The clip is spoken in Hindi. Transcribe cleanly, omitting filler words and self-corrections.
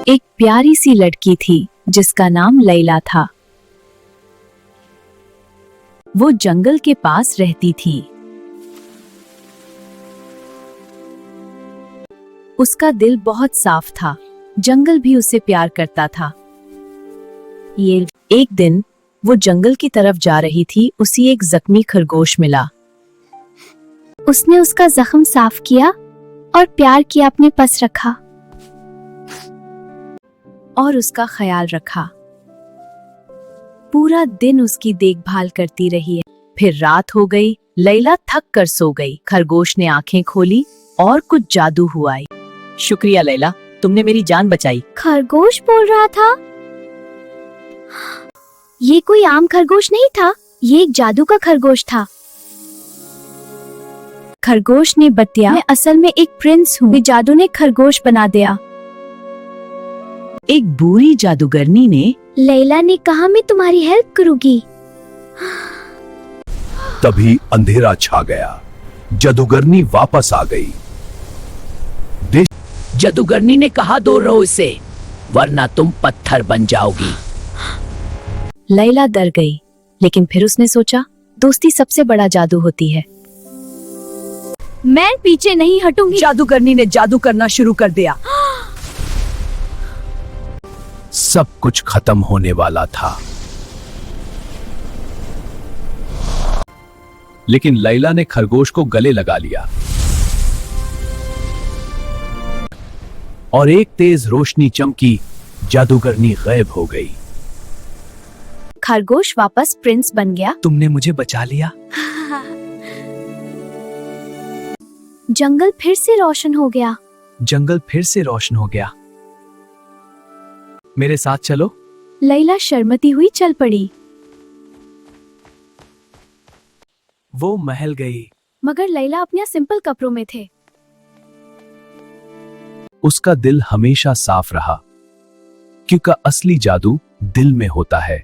एक प्यारी सी लड़की थी जिसका नाम लैला था। वो जंगल के पास रहती थी। उसका दिल बहुत साफ था। जंगल भी उससे प्यार करता था। ये एक दिन वो जंगल की तरफ जा रही थी। उसे एक जख्मी खरगोश मिला। उसने उसका जख्म साफ किया और प्यार किया, अपने पास रखा और उसका ख्याल रखा। पूरा दिन उसकी देखभाल करती रही। फिर रात हो गई। लैला थक कर सो गई। खरगोश ने आंखें खोली और कुछ जादू हुआ। शुक्रिया लैला, तुमने मेरी जान बचाई। खरगोश बोल रहा था, ये कोई आम खरगोश नहीं था, ये एक जादू का खरगोश था। खरगोश ने बतिया, मैं असल में एक प्रिंस हूँ। जादू ने खरगोश बना दिया। एक बुरी जादूगरनी ने, लैला ने कहा मैं तुम्हारी हेल्प करूंगी। तभी अंधेरा छा गया। जादूगरनी वापस आ गई। जादूगरनी ने कहा दूर रहो इसे, वरना तुम पत्थर बन जाओगी। लैला डर गई, लेकिन फिर उसने सोचा दोस्ती सबसे बड़ा जादू होती है। मैं पीछे नहीं हटूंगी। जादूगरनी ने जादू करना शुरू कर दिया। सब कुछ खत्म होने वाला था, लेकिन लैला ने खरगोश को गले लगा लिया और एक तेज रोशनी चमकी। जादूगरनी गायब हो गई। खरगोश वापस प्रिंस बन गया। तुमने मुझे बचा लिया। जंगल फिर से रोशन हो गया। जंगल फिर से रोशन हो गया। मेरे साथ चलो। लैला शर्मती हुई चल पड़ी। वो महल गई। मगर लैला अपने सिंपल कपड़ों में थे। उसका दिल हमेशा साफ रहा, क्योंकि असली जादू दिल में होता है।